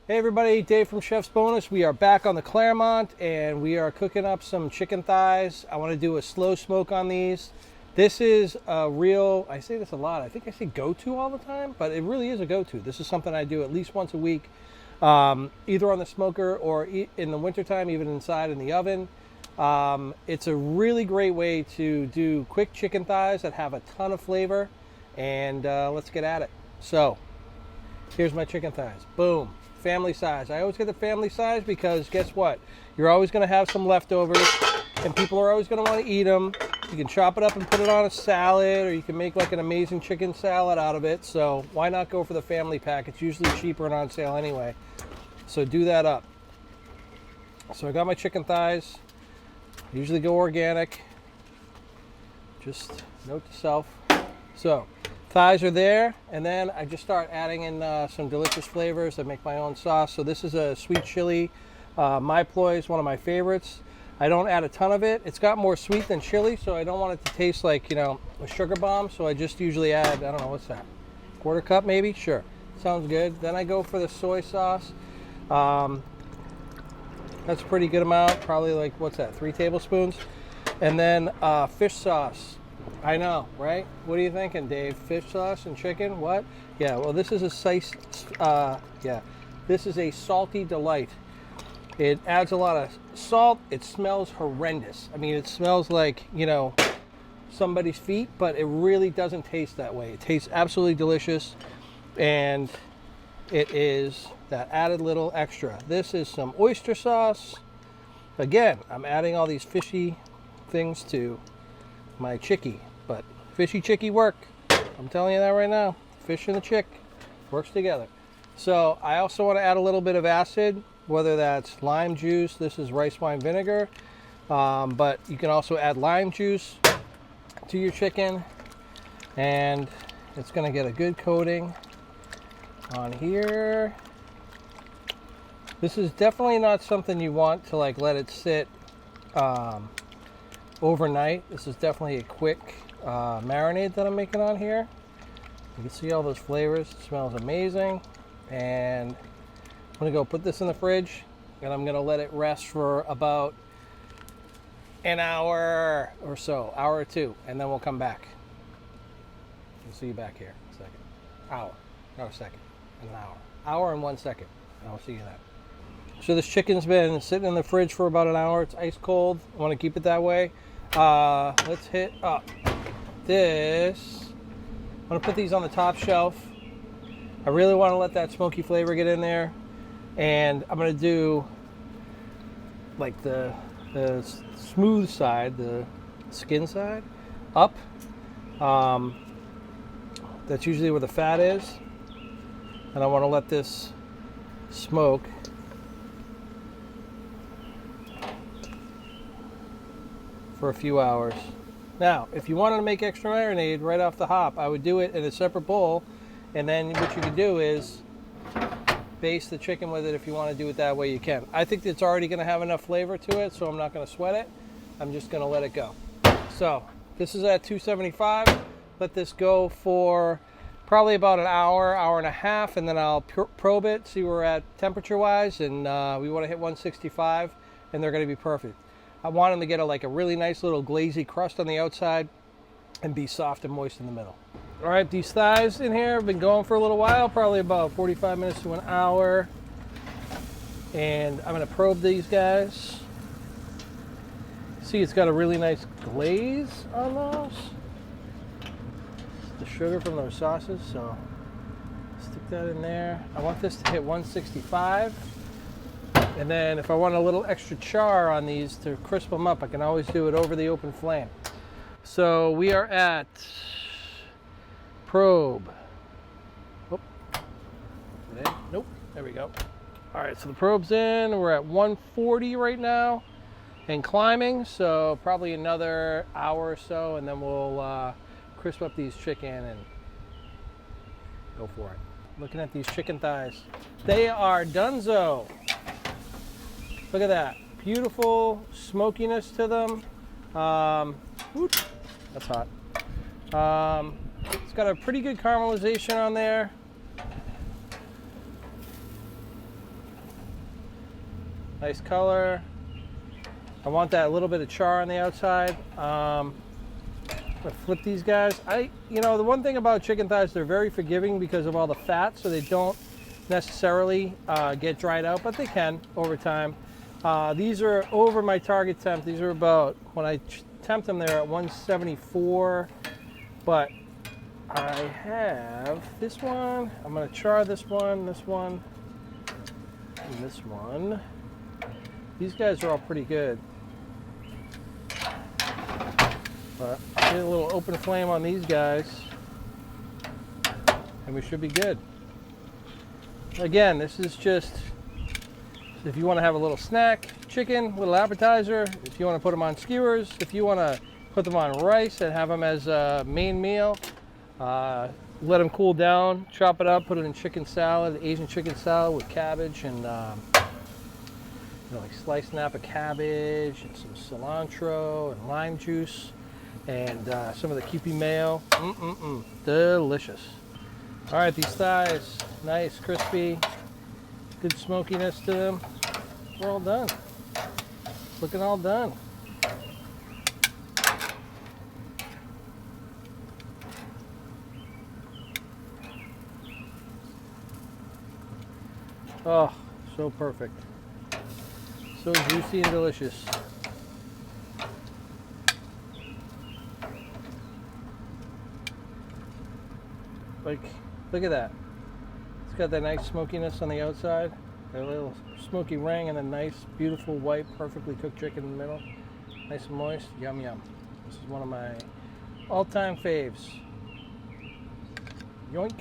Hey everybody, Dave from Chef's Bonus. We are back on the Clermont and we are cooking up some chicken thighs. I want to do a slow smoke on these. This is a real, I say this a lot, I think I say go-to all the time, but it really is a go-to. This is something I do at least once a week, either on the smoker or in the wintertime, even inside in the oven. It's a really great way to do quick chicken thighs that have a ton of flavor, and let's get at it. So, here's my chicken thighs. Boom. Family size. I always get the family size because guess what? You're always going to have some leftovers and people are always going to want to eat them. You can chop it up and put it on a salad, or you can make like an amazing chicken salad out of it. So why not go for the family pack? It's usually cheaper and on sale anyway. So do that up. So I got my chicken thighs. I usually go organic. Just note to self. So thighs are there, and then I just start adding in some delicious flavors. I make my own sauce. So this is a sweet chili. My ploy is one of my favorites. I don't add a ton of it. It's got more sweet than chili, so I don't want it to taste like, a sugar bomb. So I just usually add, I don't know, what's that? Quarter cup maybe? Sure. Sounds good. Then I go for the soy sauce. That's a pretty good amount. Probably like, what's that? 3 tablespoons. And then fish sauce. I know, right? What are you thinking, Dave? Fish sauce and chicken? What? Yeah, well, this is this is a salty delight. It adds a lot of salt. It smells horrendous. I mean, it smells like, somebody's feet, but it really doesn't taste that way. It tastes absolutely delicious, and it is that added little extra. This is some oyster sauce. Again, I'm adding all these fishy things to my chickie, but fishy chickie work. I'm telling you that right now. Fish and the chick works together. So I also want to add a little bit of acid, whether that's lime juice. This is rice wine vinegar, but you can also add lime juice to your chicken, and it's going to get a good coating on here. This is definitely not something you want to like let it sit overnight. This is definitely a quick marinade that I'm making on here. You can see all those flavors. It smells amazing. And I'm gonna go put this in the fridge, and I'm gonna let it rest for about an hour or so, hour or two, and then we'll come back. We'll see you back here in a second. Hour, not a second, an hour. Hour and 1 second, and I'll see you then. So this chicken's been sitting in the fridge for about an hour. It's ice cold. I want to keep it that way. Let's hit up this. I'm going to put these on the top shelf. I really want to let that smoky flavor get in there. And I'm going to do like the smooth side, the skin side, up. That's usually where the fat is. And I want to let this smoke for a few hours. Now, if you wanted to make extra marinade right off the hop, I would do it in a separate bowl, and then what you can do is baste the chicken with it. If you want to do it that way, you can. I think it's already going to have enough flavor to it, so I'm not going to sweat it. I'm just going to let it go. So this is at 275. Let this go for probably about an hour, hour and a half, and then I'll probe it, see where we're at temperature-wise, and we want to hit 165, and they're going to be perfect. I want them to get a really nice little glazy crust on the outside and be soft and moist in the middle. All right, these thighs in here have been going for a little while, probably about 45 minutes to an hour. And I'm gonna probe these guys. See, it's got a really nice glaze on those. The sugar from those sauces, so stick that in there. I want this to hit 165. And then if I want a little extra char on these to crisp them up, I can always do it over the open flame. So we are at probe. Oh, nope, there we go. All right, so the probe's in. We're at 140 right now and climbing. So probably another hour or so, and then we'll crisp up these chicken and go for it. Looking at these chicken thighs. They are donezo. Look at that. Beautiful smokiness to them. That's hot. It's got a pretty good caramelization on there. Nice color. I want that little bit of char on the outside. I'm gonna flip these guys. You know, the one thing about chicken thighs, they're very forgiving because of all the fat, so they don't necessarily get dried out, but they can over time. These are over my target temp. These are about, when I temp them, they're at 174, but I have this one. I'm gonna char this one, and this one. These guys are all pretty good. But get a little open flame on these guys, and we should be good. Again, this is just if you want to have a little snack, chicken, little appetizer, if you want to put them on skewers, if you want to put them on rice and have them as a main meal, let them cool down, chop it up, put it in chicken salad, Asian chicken salad with cabbage and like sliced Napa cabbage and some cilantro and lime juice and some of the Kewpie mayo. Delicious. All right, these thighs, nice, crispy, good smokiness to them. We're all done. Looking all done. Oh, so perfect. So juicy and delicious. Like, look at that. It's got that nice smokiness on the outside, a little smoky ring, and then nice, beautiful, white, perfectly cooked chicken in the middle. Nice and moist. Yum, yum. This is one of my all-time faves. Yoink.